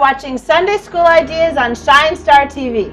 watching Sunday School Ideas on Shine Star TV.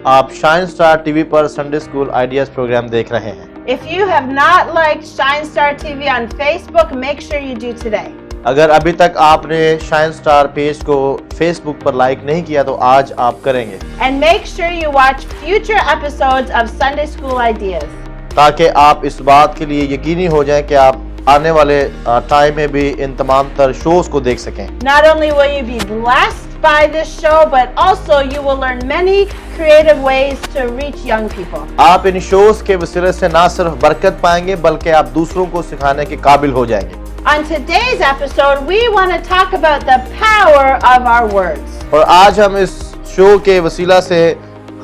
आप shine star TV पर Sunday school ideas programme देख रहे हैं। If you have not liked Shine Star TV on Facebook, make sure you do today. अगर अभी तक आपने shine star page को फेसबुक पर लाइक नहीं किया तो आज आप करेंगे। And make sure you watch future episodes of Sunday School Ideas. ताकि आप इस बात के लिए यकीनी हो जाएं कि आप आने वाले टाइम में भी इन तमाम तर शोज को देख सकें। Not only will you be blessed by this show, but also you will learn many creative ways to reach young people. आप इन शोज के वसीले से ना सिर्फ बरकत पाएंगे बल्कि आप दूसरों को सिखाने के काबिल हो जाएंगे। On today's episode, we want to talk about the power of our words. और आज हम इस शो के वसीला से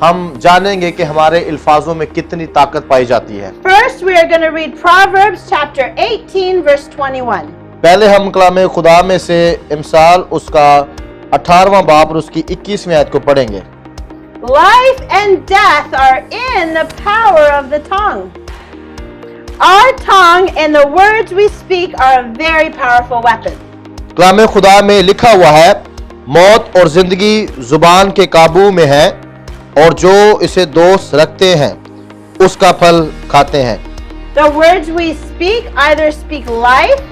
हम जानेंगे कि हमारे अल्फाजों में कितनी ताकत पाई जाती है। First, we are going to read Proverbs chapter 18, verse 21. पहले हम कलाम खुदा में से इमसाल उसका 18वां बाब और उसकी 21वीं आयत को पढ़ेंगे। Life and death are in the power of the tongue. Our tongue and the words we speak are a very powerful weapon. कलाम खुदा में लिखा हुआ है, मौत और जिंदगी जुबान के काबू में है और जो इसे दोस्त रखते हैं उसका फल खाते हैं। The words we speak either speak life,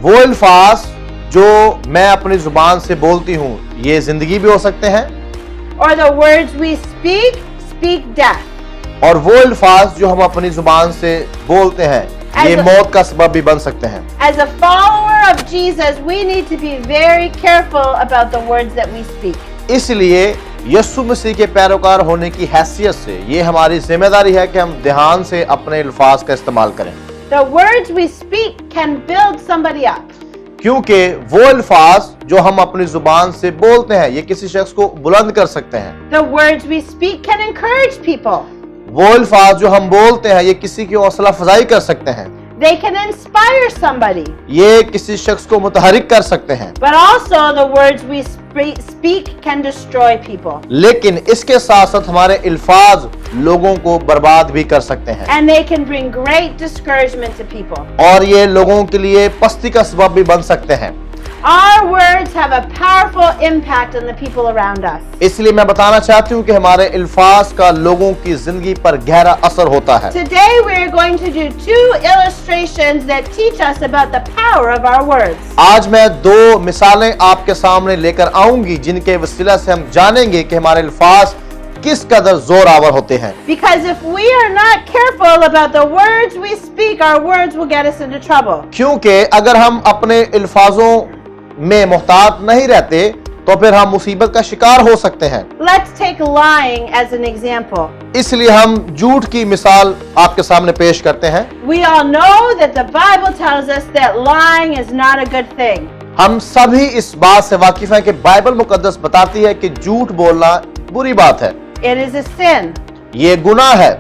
वो अल्फाज जो मैं अपनी जुबान से बोलती हूँ ये जिंदगी भी हो सकते हैं or the words we speak death. और वो अल्फाज जो हम अपनी जुबान से बोलते हैं ये मौत का सबब भी बन सकते हैं। As a follower of Jesus, we need to be very careful about the words that we speak. इसलिए यीशु मसीह के पैरोकार होने की हैसियत से ये हमारी जिम्मेदारी है कि हम ध्यान से अपने अल्फाज का इस्तेमाल करें। The words we speak can build somebody up. क्योंकि वो अल्फाज जो हम अपनी जुबान से बोलते हैं ये किसी शख्स को बुलंद कर सकते हैं। The words we speak can encourage people. वो अल्फाज जो हम बोलते हैं ये किसी की हौसला अफजाई कर सकते हैं। They can inspire somebody. ये किसी शख्स को मुतहरिक कर सकते हैं। But also the words we speak can destroy people. लेकिन इसके साथ साथ हमारे अल्फाज लोगों को बर्बाद भी कर सकते हैं And they can bring great discouragement to people. और ये लोगों के लिए पस्ती का सबब भी बन सकते हैं। Our words have a powerful impact on the people around us. इसलिए मैं बताना चाहती हूँ कि हमारे अल्फाज का लोगों की जिंदगी पर गहरा असर होता है। Today we are going to do two illustrations that teach us about the power of our words. आज मैं दो मिसालें आपके सामने लेकर आऊंगी जिनके वसीला से हम जानेंगे कि हमारे अल्फाज किस कदर जोर आवर होते हैं। Because if we are not careful about the words we speak, our words will get us into trouble. क्योंकि अगर हम अपने अल्फाजों में मोहतात नहीं रहते तो फिर हम मुसीबत का शिकार हो सकते हैं। Let's take lying as an example. इसलिए हम झूठ की मिसाल आपके सामने पेश करते हैं। We all know that the Bible tells us that lying is not a good thing. हम सभी इस बात से वाकिफ हैं कि बाइबल मुकद्दस बताती है कि झूठ बोलना बुरी बात है, It is a sin. ये गुनाह है।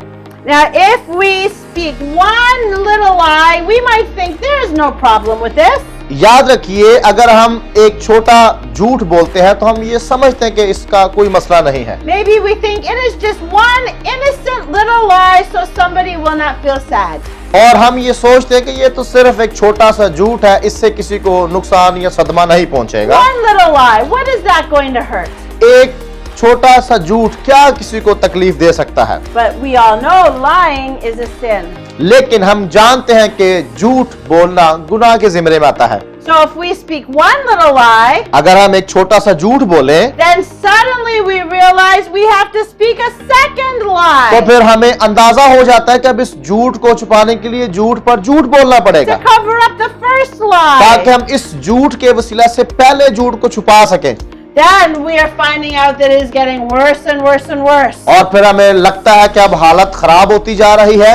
Now, if we speak one little lie, we might think there is no problem with this. याद रखिए अगर हम एक छोटा झूठ बोलते हैं तो हम ये समझते हैं कि इसका कोई मसला नहीं है। Maybe we think it is just one innocent little lie so somebody will not feel sad. और हम ये सोचते हैं कि ये तो सिर्फ एक छोटा सा झूठ है, इससे किसी को नुकसान या सदमा नहीं पहुंचेगा। One little lie, what is that going to hurt? एक छोटा सा झूठ क्या किसी को तकलीफ दे सकता है? But we all know lying is a sin. लेकिन हम जानते हैं कि झूठ बोलना गुनाह के जिम्मे में आता है। So if we speak one little lie, अगर हम एक छोटा सा झूठ बोले then suddenly we realize we have to speak a second तो lie फिर हमें अंदाजा हो जाता है कि अब इस झूठ को छुपाने के लिए झूठ पर झूठ बोलना to पड़ेगा cover up the first ताकि lie. हम इस झूठ के वसीला से पहले झूठ को छुपा सकें। Then we are finding out that it is getting worse and worse and worse. और फिर हमें लगता है कि अब हालत खराब होती जा रही है।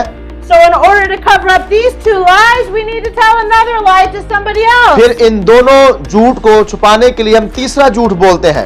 So in order to cover up these two lies, we need to tell another lie to somebody else. फिर इन दोनों झूठ को छुपाने के लिए हम तीसरा झूठ बोलते हैं।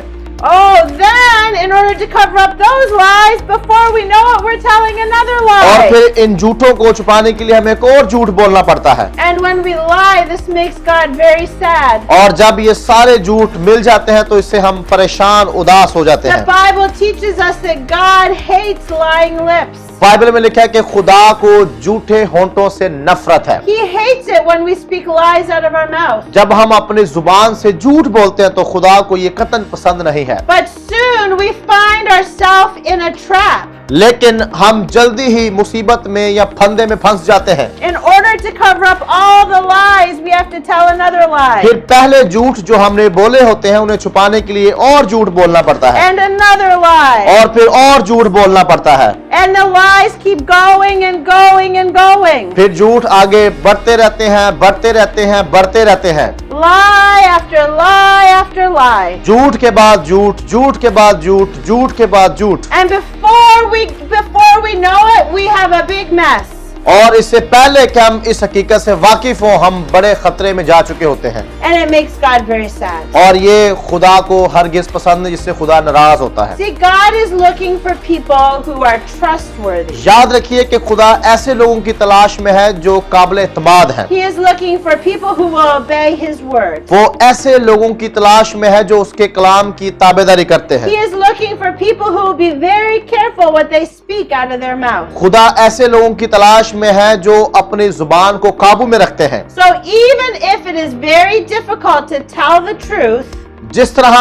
Oh, then in order to cover up those lies, before we know it, we're telling another और lie. फिर इन झूठों को छुपाने के लिए हमें एक और झूठ बोलना पड़ता है। And when we lie, this makes God very sad. और जब ये सारे झूठ मिल जाते हैं तो इससे हम परेशान उदास हो जाते The हैं। Bible teaches us that God hates lying lips. Bible में लिखा है कि खुदा को झूठे होंठों से नफरत है। He hates it when we speak lies out of our mouth. जब हम अपनी जुबान से झूठ बोलते हैं तो खुदा को ये कतन पसंद नहीं है। But soon we find ourselves in a trap. लेकिन हम जल्दी ही मुसीबत में या फंदे में फंस जाते हैं। In order to cover up all the lies, we have to tell another lie. फिर पहले झूठ जो हमने बोले होते हैं उन्हें छुपाने के लिए और झूठ बोलना पड़ता है, And another lie. और फिर और झूठ बोलना पड़ता है। And the lies keep going and going and going. फिर झूठ आगे बढ़ते रहते हैं, बढ़ते रहते हैं, बढ़ते रहते हैं। Lie after lie after lie. झूठ के बाद झूठ, झूठ के बाद झूठ, झूठ के बाद झूठ, And before we know it, we have a big mess. और इससे पहले कि हम इस हकीकत से वाकिफ हों हम बड़े खतरे में जा चुके होते हैं। And it makes God very sad. और ये खुदा को हरगिज पसंद है, जिससे खुदा नाराज होता है। See, God is looking for people who are trustworthy. याद रखिए कि खुदा ऐसे लोगों की तलाश में है जो काबिल एतमाद हैं। He is looking for people who will obey His word. वो ऐसे लोगों की तलाश में है जो उसके कलाम की ताबेदारी करते He हैं। is looking for people who will be very careful what they speak out of their mouth. खुदा ऐसे लोगों की तलाश में है जो अपनी जुबान को काबू में रखते हैं। So even if it is very difficult to tell the truth, जिस तरह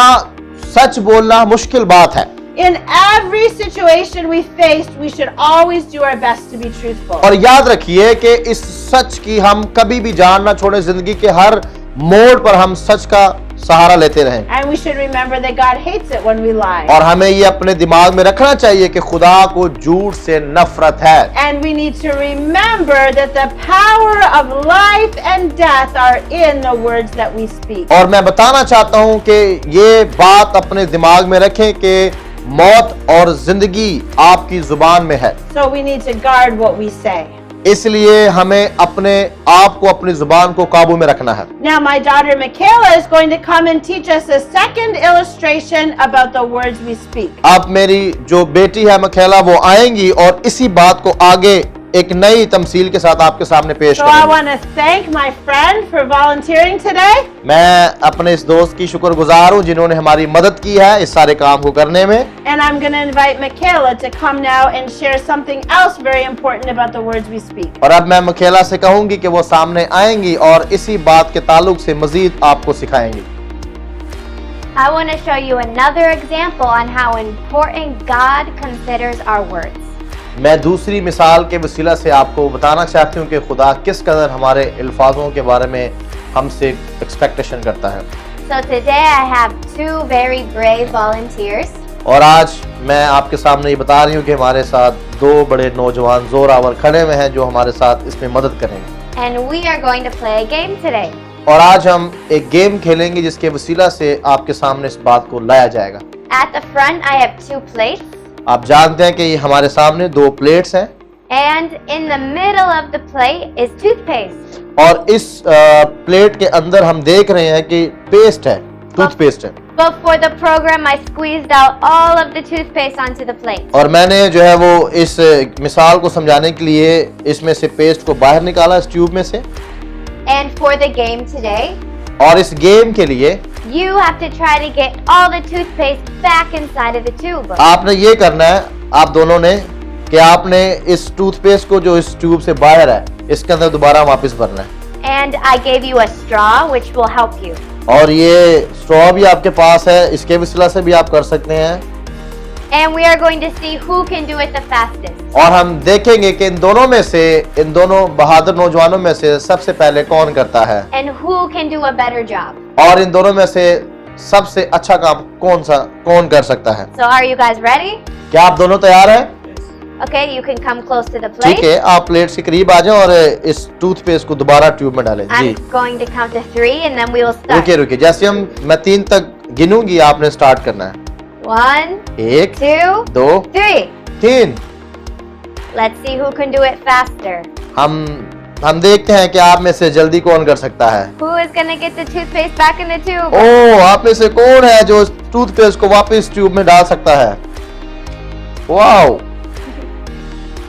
सच बोलना मुश्किल बात है, in every situation we face, we should always do our best to be truthful. और याद रखिए कि इस सच की हम कभी भी जान ना छोड़े। जिंदगी के हर मोड़ पर हम सच का सहारा लेते रहें, And we should remember that God hates it when we lie. और हमें ये अपने दिमाग में रखना चाहिए कि खुदा को झूठ से नफरत है। And we need to remember that the power of life and death are in the words that we speak. और मैं बताना चाहता हूं कि ये बात अपने दिमाग में रखें कि मौत और जिंदगी आपकी जुबान में है। So we need to guard what we say. इसलिए हमें अपने आप को अपनी जुबान को काबू में रखना है। Now my daughter Michaela is going to come and teach us a second illustration about the words we speak. अब मेरी जो बेटी है मखेला वो आएंगी और इसी बात को आगे एक नई तमसील के साथ आपके सामने पेश So I करेंगे। want to thank my friend for volunteering today. मैं अपने इस दोस्त की शुक्रगुजार हूँ जिन्होंने हमारी मदद की है इस सारे काम को करने में। And I'm going to invite Michaela to come now and share something else very important about the words we speak. और अब मैं मखेला से कहूंगी कि वो सामने आएंगी और इसी बात के ताल्लुक से मजीद आपको सिखाएंगी। I want to show you another example on how important God considers our words. मैं दूसरी मिसाल के वसीला से आपको बताना चाहती हूँ कि खुदा किस कदर हमारे अल्फाजों के बारे में हमसे एक्सपेक्टेशन करता है। So today I have two very brave volunteers. और आज मैं आपके सामने ये बता रही हूँ कि हमारे साथ दो बड़े नौजवान जोरावर खड़े हुए हैं जो हमारे साथ इसमें मदद करेंगे। And we are going to play a game today. और आज हम एक गेम खेलेंगे जिसके वसीला से आपके सामने इस बात को लाया जाएगा। At the front I have two plates. आप जानते हैं कि ये हमारे सामने दो प्लेट्स हैं And in the middle of the plate is toothpaste. और इस प्लेट के अंदर हम देख रहे हैं कि पेस्ट है, टूथपेस्ट है। But for the program I squeezed out all of the toothpaste onto the plate. और मैंने जो है वो इस मिसाल को समझाने के लिए इसमें से पेस्ट को बाहर निकाला इस ट्यूब में से। And for the game today, और इस गेम के लिए you have to try to get all the toothpaste back inside of the tube. आपने ये करना है, आप दोनों ने, कि आपने इस टूथपेस्ट को जो इस ट्यूब से बाहर है इसके अंदर दोबारा वापस भरना है। And I gave you a straw which will help you. और ये स्ट्रॉ भी आपके पास है, इसके वसीला से भी आप कर सकते हैं। And we are going to see who can do it the fastest. और हम देखेंगे कि इन दोनों में से, इन दोनों बहादुर नौजवानों में से सबसे पहले कौन करता है And who can do a better job. और इन दोनों में से सबसे अच्छा काम कौन कर सकता है। So are you guys ready? क्या आप दोनों तैयार हैं? Okay, you can come close to the ठीक plate. है, आप प्लेट के करीब आ जाएं और इस टूथपेस्ट को दोबारा ट्यूब में डालें। जी I'm going to count to 3 and then we will start. रुकिए रुकिए, जैसे मैं 3 तक गिनूंगी आपने स्टार्ट करना है। 1, 1 2, 2 3. 3। Let's see who can do it faster. हम देखते हैं कि आप में से जल्दी कौन कर सकता है। Who is going to get the toothpaste back in the tube? ओह, आप में से कौन है जो टूथपेस्ट को वापस ट्यूब में डाल सकता है? वाओ,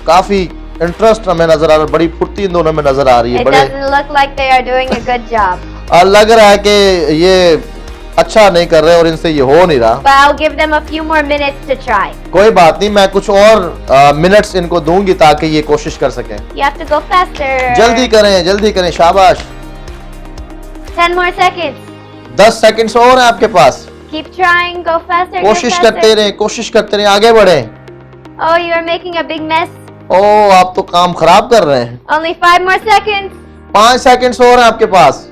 काफी इंटरेस्ट हमें नजर आ रहा है, बड़ी फुर्ती इन दोनों में नजर आ रही है। It बड़े doesn't look like they are doing a good job. और लग रहा है कि ये अच्छा नहीं कर रहे और इनसे ये हो नहीं रहा, but I'll give them a few more minutes to try. कोई बात नहीं, मैं कुछ और मिनट्स इनको दूंगी ताकि ये कोशिश कर सकें। You have to go faster. जल्दी करें, शाबाश। 10 more seconds. 10 सेकंड्स और हैं आपके पास, Keep trying. Go faster. Go कोशिश faster. करते रहे, आगे बढ़ें। Oh, you are making a big mess. ओह, आप तो काम खराब कर रहे हैं। Only 5 more seconds. 5 सेकंड्स और हैं आपके पास।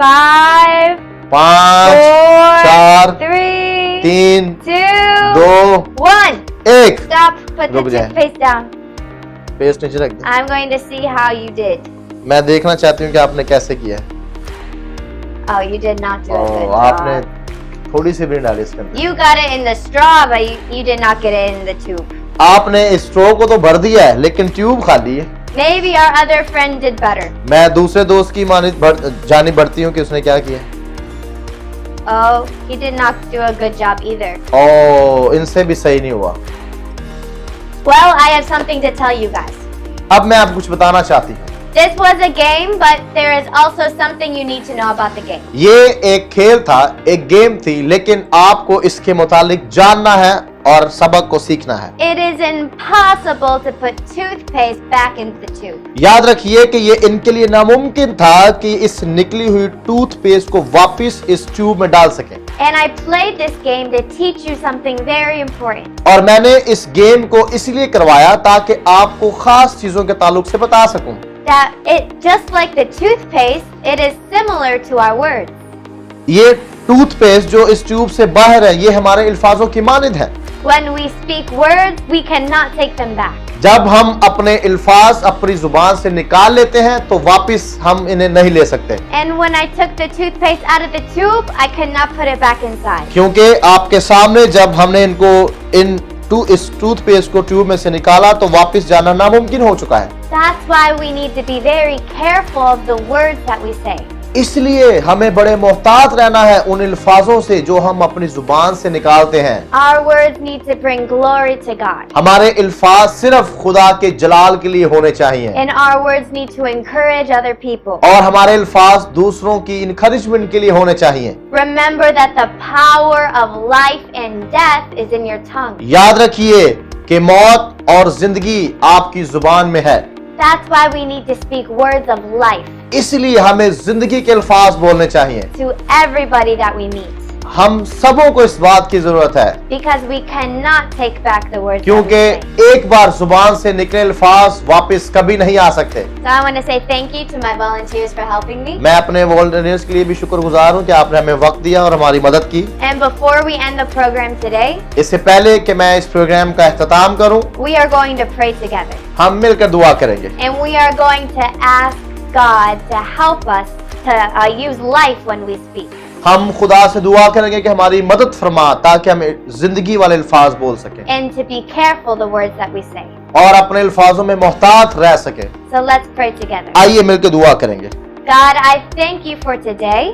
5, 5 4, 4 3, 3 2, 2 1. 1। Stop. Put the रुक जाए। toothpaste down. पेस्ट नीचे रख दे। I'm going to see how you did. मैं देखना चाहती हूँ कि आपने कैसे किया। Oh, you did not do a good ओह, आपने job. थोड़ी सी भी डाली इसके अंदर। You got it in the straw, but you did not get it in the tube. आपने स्ट्रो को तो भर दिया है लेकिन ट्यूब खाली है। Maybe our other friend did better. मैं दूसरे दोस्त की जानी बढ़ती हूँ कि उसने क्या किया। Oh, he did not do a good job either. ओह, इनसे भी सही नहीं हुआ। Well, I have something to tell you guys. अब मैं आपको कुछ बताना चाहती हूँ। This was a game, but there is also something you need to know about the game. ये एक खेल था, एक गेम थी, लेकिन आपको इसके मुतालिक जानना है और सबक को सीखना है। It is impossible to put toothpaste back into the tube. याद रखिए कि ये इनके लिए नामुमकिन था कि इस निकली हुई टूथपेस्ट को वापस इस ट्यूब में डाल सकें। And I played this game to teach you something very important. और मैंने इस गेम को इसलिए करवाया ताकि आपको खास चीजों के ताल्लुक से बता सकूं। That it, just like the toothpaste, it is similar to our words. ये टूथपेस्ट जो इस ट्यूब से बाहर है, ये हमारे अल्फाजों की मानिंद है। When we speak words, we cannot take them back. जब हम अपने अल्फाज अपनी जुबान से निकाल लेते हैं तो वापस हम इन्हें नहीं ले सकते, And when I took the toothpaste out of the tube, I could not put it back inside. क्योंकि आपके सामने जब हमने इस टूथपेस्ट को ट्यूब में से निकाला तो वापस जाना नामुमकिन हो चुका है। That's why we need to be very careful of the words that we say. इसलिए हमें बड़े मोहतात रहना है उन अल्फाजों से जो हम अपनी जुबान से निकालते हैं। Our words need to bring glory to God. हमारे अल्फाज सिर्फ खुदा के जलाल के लिए होने चाहिए And our words need to encourage other people. और हमारे अल्फाज दूसरों की इनकरेजमेंट के लिए होने चाहिए। Remember that the power of life and death is in your tongue. याद रखिए कि मौत और जिंदगी आपकी जुबान में है, That's why we need to speak words of life इसलिए हमें जिंदगी के अल्फाज बोलने चाहिए। to everybody that we meet. हम सबों को इस बात की जरूरत है, Because we cannot take back the words that we क्योंकि say. एक बार जुबान से निकले अल्फाज वापस कभी नहीं आ सकते। So I want to say thank you to my volunteers for helping me. मैं अपने वॉलंटियर्स के लिए भी शुक्रगुजार हूँ कि आपने हमें वक्त दिया और हमारी मदद की। And before we end the program today, इससे पहले कि मैं इस प्रोग्राम का अख्ताम करूँ, we are going to pray together. हम मिलकर दुआ करेंगे And we are going to ask God to help us to use life when we speak. हम खुदा से दुआ करेंगे कि हमारी मदद फरमा ताकि हम जिंदगी वाले अल्फाज बोल सकें And to be careful the words that we say. और अपने अल्फाजों में मोहतात रह सकें। So let's pray together. आइए मिलकर दुआ करेंगे। God, I thank you for today.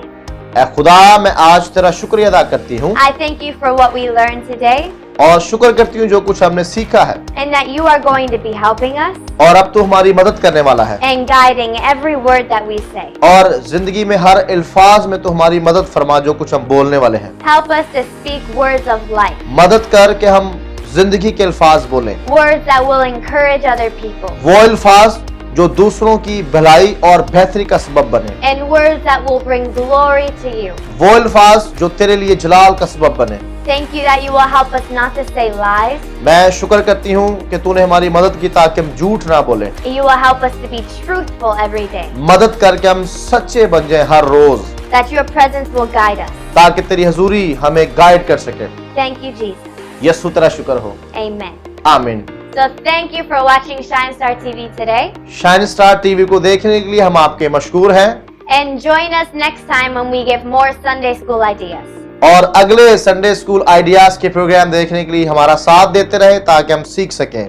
ऐ खुदा, मैं आज तेरा शुक्रिया अदा करती हूँ I thank you for what we learned today. और शुक्र करती हूँ जो कुछ हमने सीखा है And that you are going to be helping us और अब तो हमारी मदद करने वाला है and guiding every word that we say. और जिंदगी में हर अल्फाज में तो हमारी मदद फरमा जो कुछ हम बोलने वाले हैं। Help us to speak words of life. मदद कर के हम जिंदगी के अल्फाज बोलें, Words that will encourage other people. वो अल्फाज जो दूसरों की भलाई और बेहतरी का सबब बने, And words that will bring glory to you. वो अल्फाज जो तेरे लिए जलाल का सबब बने। Thank you that you will help us not to say lies. मैं शुक्र करती हूँ कि तूने हमारी मदद की ताकि हम झूठ ना बोले। You will help us to be truthful every day. मदद करके हम सच्चे बन जाएं हर रोज, That your presence will guide us. ताकि तेरी हजूरी हमें गाइड कर सके। Thank you, Jesus. यीशु तेरा शुक्र हो, Amen. आमीन। So thank you for watching Shine Star TV today. Shine star TV को देखने के लिए हम आपके मशकूर हैं And join us next time when we give more Sunday school ideas. और अगले संडे स्कूल आइडियाज के प्रोग्राम देखने के लिए हमारा साथ देते रहे ताकि हम सीख सकें।